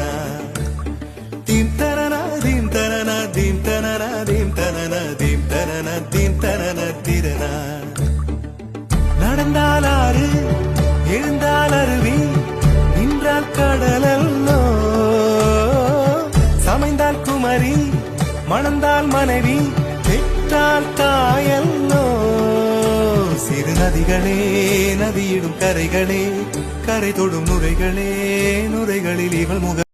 திரனா தீம் தரனா தீம் தரனா தீம் தரனா தீம் தரனா தீம் தரனா தீம் தரனா திரனா நடந்தால் ஆறு எழுந்தால் அருவி நின்றால் கடலல்லோ சமைந்தால் குமரி மணந்தால் மனைவி பெற்றால் தாயல்லோ சிறு நதிகளே நதியிடும் கரைகளே கரை தொடும் நுரைகளே நுரைகளில் இவள் முக